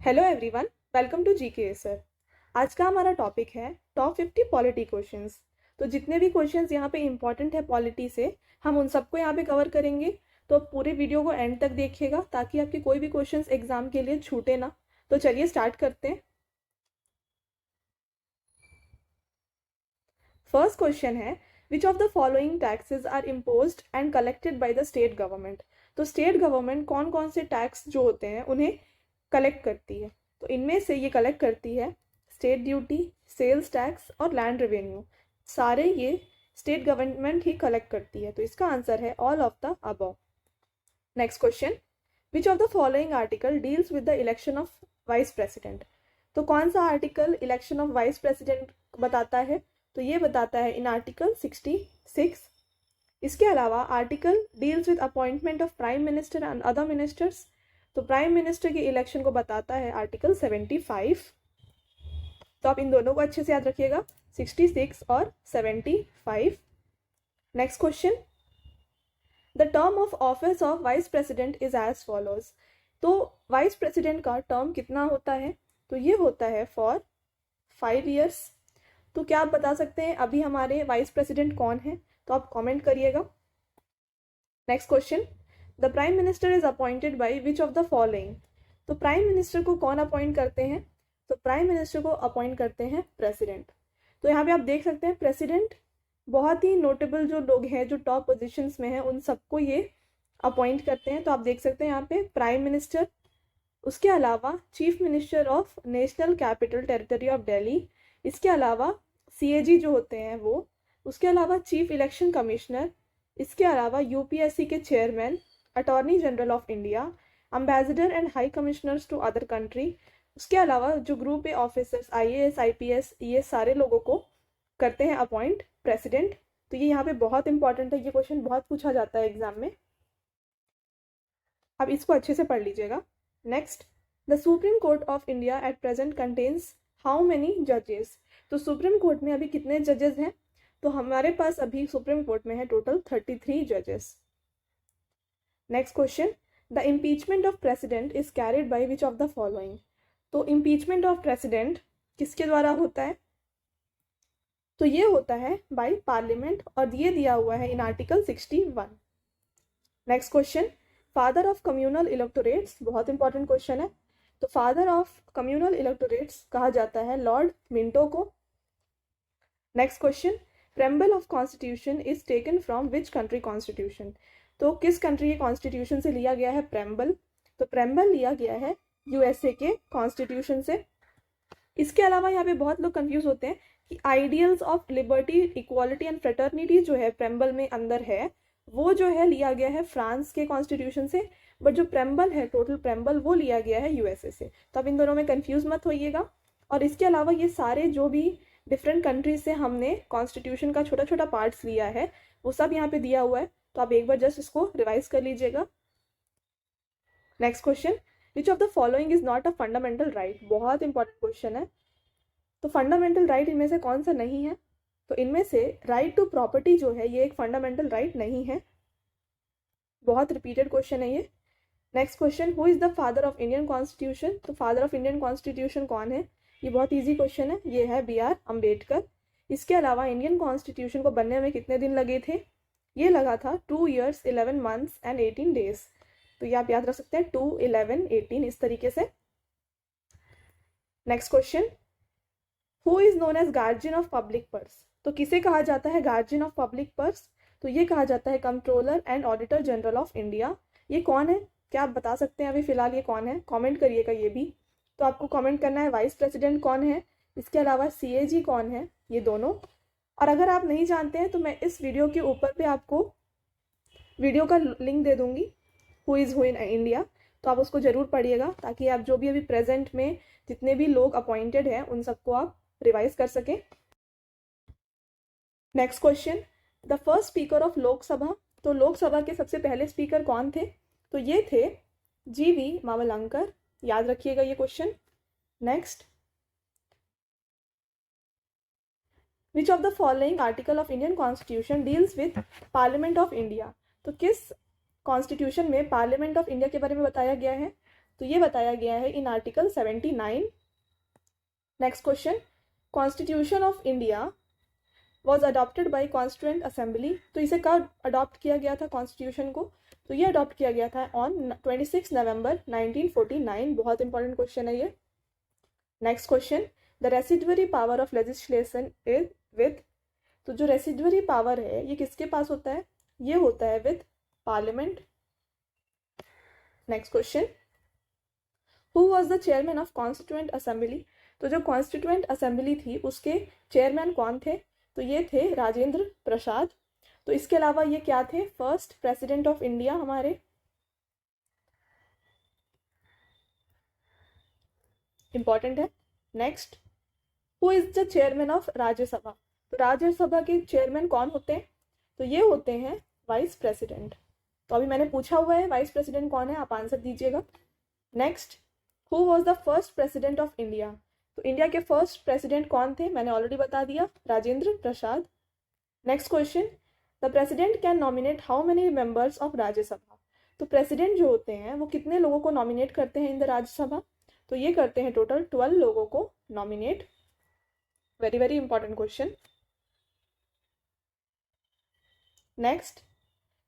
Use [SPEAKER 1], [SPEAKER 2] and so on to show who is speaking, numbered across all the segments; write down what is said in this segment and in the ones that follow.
[SPEAKER 1] Hello everyone, welcome to GK sir. आज का हमारा टॉपिक है टॉप 50 पॉलिटी क्वेश्चंस। तो जितने भी क्वेश्चंस यहाँ पे इंपॉर्टेंट है पॉलिटी से, हम उन सबको यहाँ पे कवर करेंगे। तो पूरे वीडियो को एंड तक देखिएगा ताकि आपके कोई भी क्वेश्चंस एग्जाम के लिए छूटे ना। तो चलिए स्टार्ट करते हैं। फर्स्ट क्वेश्चन है, which of the following taxes are imposed and collected by the state government. तो स्टेट गवर्नमेंट कौन कौन से टैक्स जो होते हैं उन्हें कलेक्ट करती है। तो इनमें से ये कलेक्ट करती है स्टेट ड्यूटी, सेल्स टैक्स और लैंड रेवेन्यू। सारे ये स्टेट गवर्नमेंट ही कलेक्ट करती है। तो इसका आंसर है all of the above. Next question, which of the following article deals with the election of vice president. तो कौन सा article election of vice president बताता है। तो ये बताता है इन आर्टिकल 66। इसके अलावा article deals with appointment of prime minister and other ministers. तो प्राइम मिनिस्टर के इलेक्शन को बताता है आर्टिकल 75। तो आप इन दोनों को अच्छे से याद रखिएगा, 66 और 75। Next question, the term of office of vice president is as follows. तो वाइस प्रेसिडेंट का टर्म कितना होता है। तो ये होता है फॉर 5 years। तो क्या आप बता सकते हैं अभी हमारे वाइस प्रेसिडेंट कौन है। तो आप कमेंट करिएगा। Next question, the prime minister is appointed by which of the following. तो प्राइम मिनिस्टर को कौन अपॉइंट करते हैं। तो प्राइम मिनिस्टर को अपॉइंट करते हैं प्रेसिडेंट। तो यहाँ पे आप देख सकते हैं प्रेसिडेंट बहुत ही नोटेबल जो लोग हैं जो टॉप पोजीशंस में हैं उन सबको ये अपॉइंट करते हैं। तो आप देख सकते हैं यहाँ पे प्राइम मिनिस्टर, उसके अलावा chief minister of national capital territory of Delhi, इसके अलावा सीएजी जो होते हैं वो, उसके अलावा चीफ इलेक्शन कमिश्नर, इसके अलावा यूपीएससी के chairman, attorney general of India, ambassador and high commissioners to other country, उसके अलावा जो group A officers IAS IPS, ये सारे लोगों को करते हैं अपॉइंट प्रेसिडेंट। तो ये यहाँ पे बहुत इंपॉर्टेंट है, ये क्वेश्चन बहुत पूछा जाता है एग्जाम में। अब इसको अच्छे से पढ़ लीजिएगा। Next, the supreme court of India at present contains how many जजेस। तो सुप्रीम कोर्ट में अभी कितने जजेस हैं। तो हमारे पास अभी सुप्रीम कोर्ट में है टोटल 33 जजेस। Next question, the impeachment of president is carried by which of the following. तो इम्पीचमेंट ऑफ प्रेसिडेंट किसके द्वारा होता है। तो ये होता है बाय पार्लियामेंट और ये दिया हुआ है in article 61। Next question, father of communal electorates, बहुत इंपॉर्टेंट क्वेश्चन है। तो फादर ऑफ कम्युनल इलेक्टोरेट्स कहा जाता है लॉर्ड मिंटो को। Next question, preamble of constitution is taken from which country constitution. तो किस कंट्री के कॉन्स्टिट्यूशन से लिया गया है प्रेम्बल। तो प्रेम्बल लिया गया है यूएसए के कॉन्स्टिट्यूशन से। इसके अलावा यहाँ पे बहुत लोग कंफ्यूज होते हैं कि ideals of liberty, equality and fraternity जो है प्रेम्बल में अंदर है वो जो है लिया गया है फ्रांस के कॉन्स्टिट्यूशन से, बट जो प्रेम्बल है टोटल प्रेम्बल वो लिया गया है यूएसए से। तो अब इन दोनों में कंफ्यूज मत होइएगा। और इसके अलावा ये सारे जो भी डिफरेंट कंट्रीज से हमने कॉन्स्टिट्यूशन का छोटा छोटा पार्ट्स लिया है वो सब यहाँ पे दिया हुआ है। तो आप एक बार जस्ट इसको रिवाइज कर लीजिएगा। Next question, which of the following is not a fundamental right. बहुत इंपॉर्टेंट क्वेश्चन है। तो फंडामेंटल राइट इनमें से कौन सा नहीं है। तो इनमें से राइट टू प्रॉपर्टी जो है ये एक फंडामेंटल राइट नहीं है। बहुत रिपीटेड क्वेश्चन है ये। Next question, who is the father of Indian constitution. तो फादर ऑफ इंडियन कॉन्स्टिट्यूशन कौन है। ये बहुत ईजी क्वेश्चन है, ये है BR अम्बेडकर। इसके अलावा इंडियन कॉन्स्टिट्यूशन को बनने में कितने दिन लगे थे। ये लगा था 2 years 11 months and 18 days। तो ये आप याद रख सकते हैं 2, 11, 18 इस तरीके से। Next question, who is known as guardian of public purse. तो किसे कहा जाता है गार्जियन ऑफ पब्लिक पर्स। तो ये कहा जाता है controller and auditor general of India. ये कौन है, क्या आप बता सकते हैं अभी फिलहाल ये कौन है, कमेंट करिएगा ये भी। तो आपको कमेंट करना है वाइस प्रेसिडेंट कौन है, इसके अलावा सीएजी कौन है, ये दोनों। और अगर आप नहीं जानते हैं तो मैं इस वीडियो के ऊपर पे आपको वीडियो का लिंक दे दूंगी, who is who in India. तो आप उसको जरूर पढ़िएगा ताकि आप जो भी अभी प्रेजेंट में जितने भी लोग अपॉइंटेड हैं उन सबको आप रिवाइज कर सकें। Next question, the first speaker of Lok Sabha. तो लोकसभा के सबसे पहले स्पीकर कौन थे। तो ये थे GV मावलंकर, याद रखिएगा ये question. Next, which of the following article of Indian constitution deals with parliament of India. तो किस कॉन्स्टिट्यूशन में पार्लियामेंट ऑफ इंडिया के बारे में बताया गया है। तो तो ये बताया गया है in article 79। Next question, constitution of India was adopted by constituent assembly. तो इसे कब अडॉप्ट किया गया था कॉन्स्टिट्यूशन को? तो ये अडॉप्ट किया गया था ऑन 26 नवंबर 1949। बहुत इंपॉर्टेंट क्वेश्चन है ये। Next question, the residuary power of legislation is with. तो जो रेसिडुअरी पावर है ये किसके पास होता है? ये होता है with parliament. Next question, who was the chairman of constituent assembly. तो जो कॉन्स्टिट्यूएंट असेंबली थी उसके चेयरमैन कौन थे? तो ये थे राजेंद्र प्रसाद। तो इसके अलावा ये क्या थे? फर्स्ट प्रेसिडेंट ऑफ इंडिया हमारे। इंपॉर्टेंट है। Next, who is the chairman of Rajya Sabha. तो राज्यसभा के चेयरमैन कौन होते हैं? तो ये होते हैं वाइस प्रेसिडेंट। तो अभी मैंने पूछा हुआ है वाइस प्रेसिडेंट कौन है, आप आंसर दीजिएगा। Next, who was the first president of India. तो इंडिया के फर्स्ट प्रेसिडेंट कौन थे? मैंने ऑलरेडी बता दिया, Rajendra Prasad. Next question, the president can nominate how many members of Rajya Sabha. तो प्रेसिडेंट जो होते हैं वो कितने लोगों को नॉमिनेट करते हैं इन द राज्यसभा? तो ये करते हैं टोटल 12 लोगों को nominate. Very very important question. Next,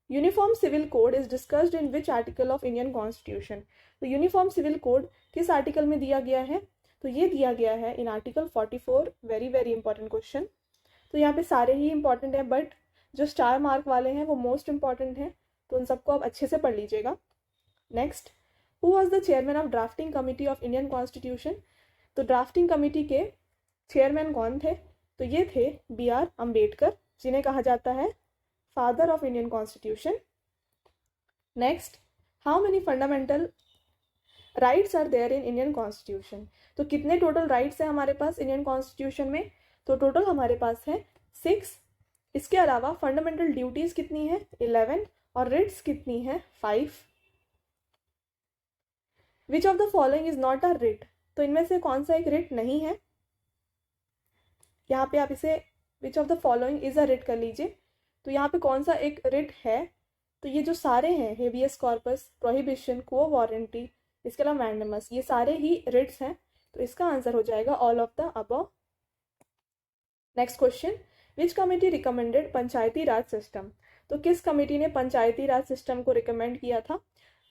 [SPEAKER 1] uniform civil code is discussed in which article of Indian constitution. तो यूनिफॉर्म सिविल कोड किस आर्टिकल में दिया गया है? तो ये दिया गया है in article 44। Very very important question. तो यहाँ पे सारे ही इंपॉर्टेंट है बट जो स्टार मार्क वाले हैं वो मोस्ट इंपॉर्टेंट हैं, तो उन सबको आप अच्छे से पढ़ लीजिएगा। Next, who was the chairman of drafting committee of Indian constitution. तो ड्राफ्टिंग कमिटी के चेयरमैन कौन थे? तो ये थे BR अम्बेडकर, जिन्हें कहा जाता है father of Indian constitution. Next, how many fundamental rights are there in Indian constitution. तो कितने टोटल राइट्स हैं हमारे पास इंडियन कॉन्स्टिट्यूशन में? तो टोटल हमारे पास है 6। इसके अलावा फंडामेंटल ड्यूटीज कितनी है? 11 और रिट्स कितनी है? 5। विच of the following is not a writ. तो इनमें से कौन सा एक रिट नहीं है? यहाँ पे आप इसे विच of the following is a writ कर लीजिए। तो यहाँ पे कौन सा एक रिट है? तो ये जो सारे हैं, हेबियस कॉर्पस, प्रोहिबिशन, क्वो वारंटी, इसके अलावा मैंडेमस, ये सारे ही रिट्स हैं। तो इसका आंसर हो जाएगा all of the above. Next question, which committee recommended Panchayati Raj system. तो किस कमेटी ने पंचायती राज सिस्टम को रिकमेंड किया था?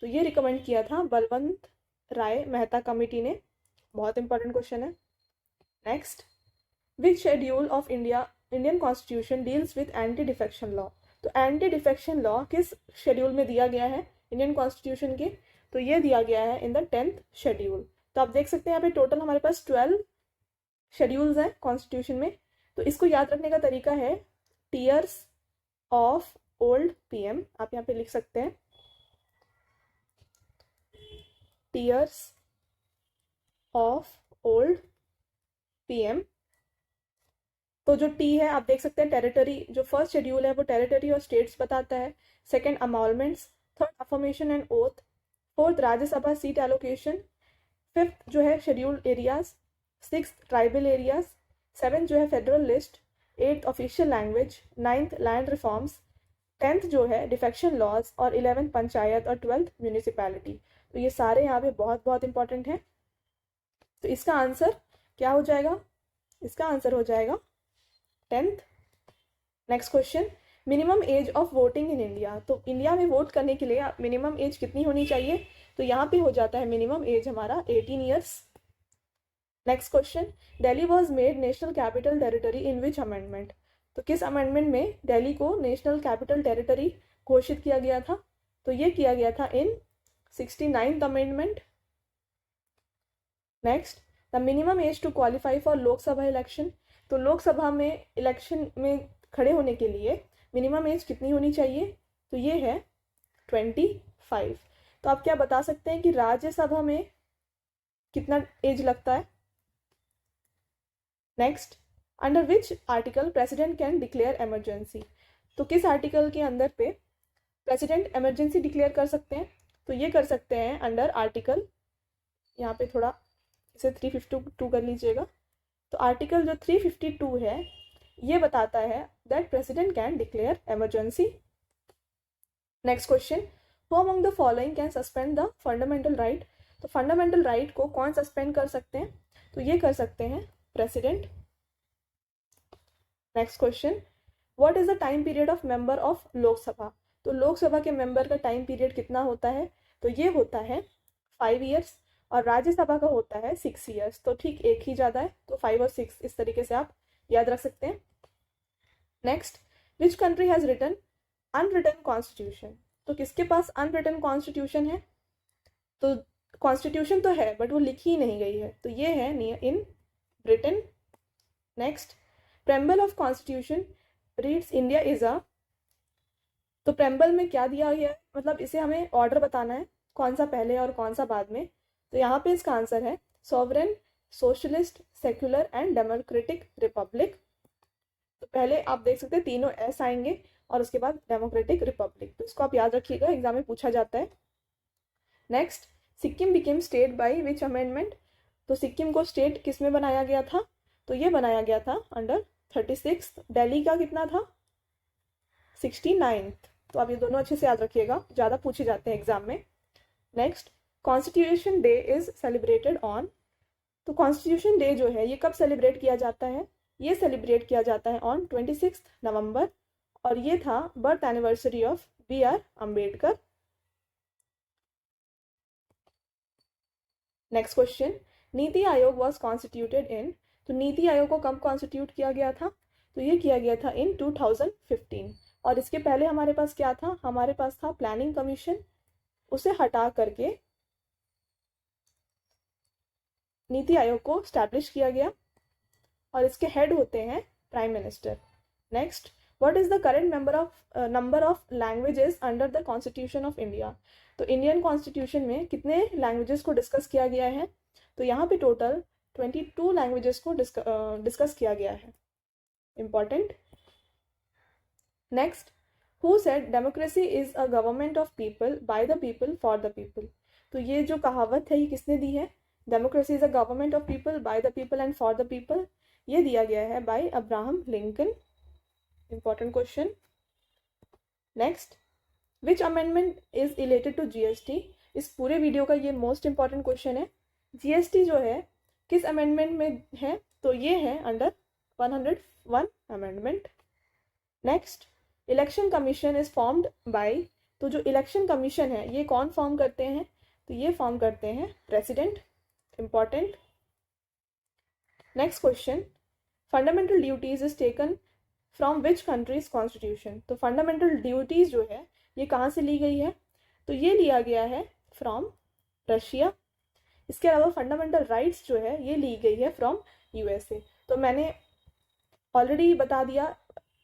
[SPEAKER 1] तो ये रिकमेंड किया था बलवंत राय मेहता कमेटी ने। बहुत इंपॉर्टेंट क्वेश्चन है। Next, which schedule of Indian constitution deals with anti defection law. तो एंटी डिफेक्शन लॉ किस शेड्यूल में दिया गया है इंडियन कॉन्स्टिट्यूशन के? तो ये दिया गया है इन द 10th शेड्यूल। तो आप देख सकते हैं यहाँ पे टोटल हमारे पास 12 शेड्यूल्स हैं कॉन्स्टिट्यूशन में। तो इसको याद रखने का तरीका है टीयर्स ऑफ ओल्ड PM। आप यहाँ पे लिख सकते हैं टीयर्स ऑफ ओल्ड PM। तो जो T है आप देख सकते हैं टेरिटरी, जो फर्स्ट शेड्यूल है वो टेरिटरी और स्टेट्स बताता है। Second emoluments, third affirmation and oath, fourth Rajya Sabha seat allocation, fifth जो है schedule areas, sixth tribal areas, seventh जो है federal list, eighth official language, ninth land reforms, 10th जो है डिफेक्शन लॉज और 11th पंचायत और 12th म्यूनिसिपैलिटी। तो ये सारे यहाँ पे बहुत बहुत इंपॉर्टेंट हैं। तो इसका आंसर क्या हो जाएगा? इसका आंसर हो जाएगा 10th। Next question, minimum age of voting in India. तो इंडिया में वोट करने के लिए मिनिमम एज कितनी होनी चाहिए? तो यहाँ पे हो जाता है मिनिमम एज हमारा 18 years. Next question, Delhi was made national capital territory in which amendment. तो किस अमेंडमेंट में दिल्ली को नेशनल कैपिटल टेरिटरी घोषित किया गया था? तो ये किया गया था in 69th amendment. Next, the minimum age to qualify for Lok Sabha election. तो लोकसभा में इलेक्शन में खड़े होने के लिए मिनिमम एज कितनी होनी चाहिए? तो ये है 25। तो आप क्या बता सकते हैं कि राज्यसभा में कितना एज लगता है? Next, under which article president can declare emergency. तो किस आर्टिकल के अंदर पे प्रेसिडेंट इमरजेंसी डिक्लेयर कर सकते हैं? तो ये कर सकते हैं अंडर आर्टिकल, यहाँ पे थोड़ा इसे 352 कर लीजिएगा। तो आर्टिकल जो 352 है ये बताता है that president can declare emergency. Next question, who among the following can suspend the fundamental right. तो फंडामेंटल राइट को कौन सस्पेंड कर सकते हैं? तो ये कर सकते हैं president. Next question, what is the time period of member of Lok Sabha? तो लोकसभा के मेंबर का टाइम पीरियड कितना होता है? तो ये होता है 5 ईयर्स, और राज्यसभा का होता है 6 ईयर्स। तो ठीक एक ही ज़्यादा है, तो 5 और 6 इस तरीके से आप याद रख सकते हैं। Next, which country has written unwritten constitution? तो किसके पास अनरिटन कॉन्स्टिट्यूशन है? तो कॉन्स्टिट्यूशन तो है बट वो लिखी ही नहीं गई है, तो ये है in Britain. Next, preamble of constitution reads India is a, तो प्रेम्बल में क्या दिया गया है, मतलब इसे हमें ऑर्डर बताना है कौन सा पहले और कौन सा बाद में। तो यहाँ पे इसका आंसर है sovereign, socialist, secular and democratic Republic. तो पहले आप देख सकते हैं तीनों एस आएंगे और उसके बाद डेमोक्रेटिक रिपब्लिक, तो इसको आप याद रखिएगा, एग्जाम में पूछा जाता है। Next, Sikkim became state by which amendment? तो सिक्किम को स्टेट किस में बनाया गया था? तो ये बनाया गया था अंडर 36। दिल्ली का कितना था? 69। तो आप ये दोनों अच्छे से याद रखिएगा, ज़्यादा पूछे जाते हैं एग्जाम में। Next, constitution day is celebrated on? तो कॉन्स्टिट्यूशन डे जो है ये कब सेलिब्रेट किया जाता है? ये सेलिब्रेट किया जाता है ऑन 26 नवंबर, और ये था birth anniversary of BR Ambedkar. Next question, NITI Aayog was constituted इन? तो नीति आयोग को कब कॉन्स्टिट्यूट किया गया था? तो ये किया गया था इन 2015। और इसके पहले हमारे पास क्या था? हमारे पास था प्लानिंग कमीशन, उसे हटा करके नीति आयोग को स्टैब्लिश किया गया, और इसके हेड होते हैं prime minister. Next, what is the current number of languages under the constitution of India? तो इंडियन कॉन्स्टिट्यूशन में कितने लैंग्वेजेस को डिस्कस किया गया है? तो यहाँ पे टोटल 22 लैंग्वेजेस को डिस्कस किया गया है। Important. Next, who said democracy is a government of people by the people for the people? तो ये जो कहावत है ये किसने दी है? Democracy is a government of people by the people and for the people, ये दिया गया है by Abraham Lincoln. Important question. Next, which amendment is related to GST? इस पूरे वीडियो का ये मोस्ट इंपॉर्टेंट क्वेश्चन है। GST जो है किस अमेंडमेंट में है? तो ये है under 101 amendment. Next, election commission is formed by? तो जो इलेक्शन कमीशन है ये कौन फॉर्म करते हैं? तो ये फॉर्म करते हैं president. Important. Next question, fundamental duties is taken from which countries constitution? तो फंडामेंटल ड्यूटीज जो है ये कहाँ से ली गई है? तो ये लिया गया है फ्रॉम रशिया। इसके अलावा फंडामेंटल राइट्स जो है ये ली गई है फ्रॉम USA। तो मैंने ऑलरेडी बता दिया,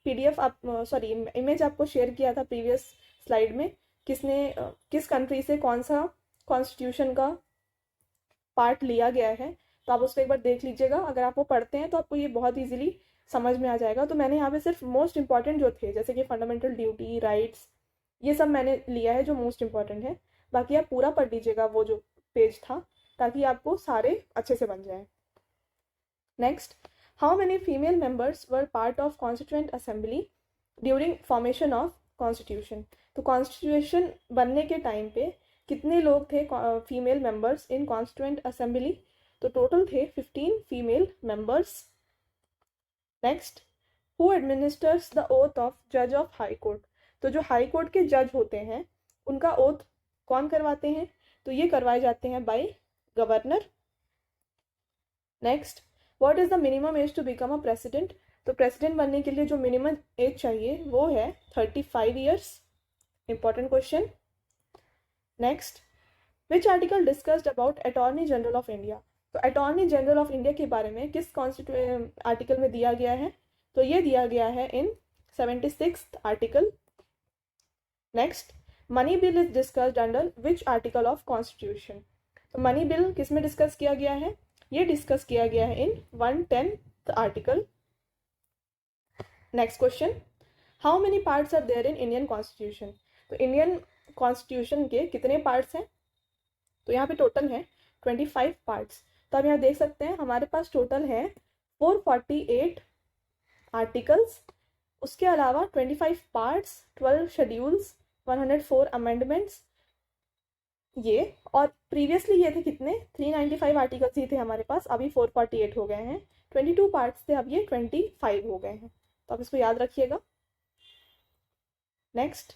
[SPEAKER 1] PDF आप सॉरी इमेज आपको शेयर किया था प्रीवियस स्लाइड में, किस कंट्री से कौन सा कॉन्स्टिट्यूशन का पार्ट लिया गया है। तो आप उसको एक बार देख लीजिएगा, अगर आप वो पढ़ते हैं तो आपको ये बहुत ईजिली समझ में आ जाएगा। तो मैंने यहाँ पे सिर्फ मोस्ट इंपॉर्टेंट जो थे, जैसे कि फंडामेंटल ड्यूटी, राइट्स, ये सब मैंने लिया है जो मोस्ट इंपॉर्टेंट है। बाकी आप पूरा पढ़ लीजिएगा वो जो पेज था, ताकि आपको सारे अच्छे से बन जाए। Next, how many female members were part of constituent assembly during formation of constitution? तो कॉन्स्टिट्यूशन बनने के टाइम पे कितने लोग थे female members in constituent assembly? तो टोटल थे 15 female members. Next, who administers the oath of जज ऑफ हाई कोर्ट? तो जो हाई कोर्ट के जज होते हैं उनका ओथ कौन करवाते हैं? तो ये करवाए जाते हैं by governor. Next, what is the minimum age to become a president? तो प्रेसिडेंट बनने के लिए जो मिनिमम एज चाहिए वो है 35 years. Important question. Next, which article discussed about attorney general of India? तो अटॉर्नी जनरल ऑफ इंडिया के बारे में किस आर्टिकल में दिया गया है? तो ये दिया गया है इन 76 article. Next, money bill is discussed under which article of constitution? तो मनी बिल किस में डिस्कस किया गया है? ये डिस्कस किया गया है in 110th article. Next question, how many parts are there in Indian constitution? तो इंडियन कॉन्स्टिट्यूशन के कितने पार्ट्स हैं? तो यहाँ पे टोटल है 25 पार्ट्स। तो आप यहाँ देख सकते हैं हमारे पास टोटल है 448 आर्टिकल्स, उसके अलावा 25 पार्ट्स, 12 शेड्यूल्स, 104 अमेंडमेंट्स, ये, और प्रीवियसली ये थे कितने, 395 आर्टिकल्स ही थे हमारे पास, अभी 448 हो गए हैं। 22 पार्ट्स थे, अब ये 25 हो गए हैं, तो आप इसको याद रखिएगा। Next,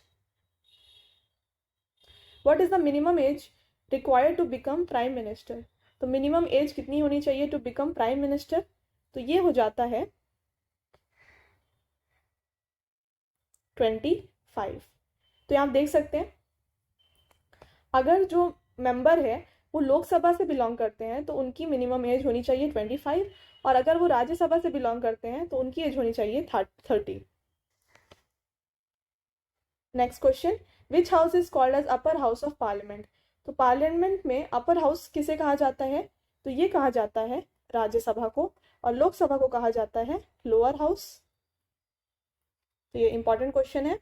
[SPEAKER 1] what is the minimum age required to become prime minister. तो मिनिमम एज कितनी होनी चाहिए टू बिकम प्राइम मिनिस्टर, तो ये हो जाता है 25। तो यहाँ आप देख सकते हैं, अगर जो मेंबर है वो लोकसभा से बिलोंग करते हैं तो उनकी मिनिमम एज होनी चाहिए 25, और अगर वो राज्यसभा से बिलोंग करते हैं तो उनकी एज होनी चाहिए 30। Next question, which house is called as upper house of parliament. तो पार्लियामेंट में अपर हाउस किसे कहा जाता है, तो ये कहा जाता है राज्यसभा को, और लोकसभा को कहा जाता है लोअर हाउस। तो ये इंपॉर्टेंट क्वेश्चन है।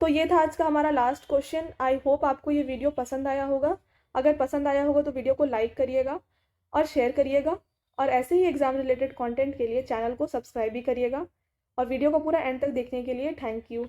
[SPEAKER 1] तो ये था आज का हमारा लास्ट क्वेश्चन। आई होप आपको ये वीडियो पसंद आया होगा। अगर पसंद आया होगा तो वीडियो को लाइक करिएगा और शेयर करिएगा, और ऐसे ही एग्जाम रिलेटेड कंटेंट के लिए चैनल को सब्सक्राइब भी करिएगा। और वीडियो को पूरा एंड तक देखने के लिए थैंक यू।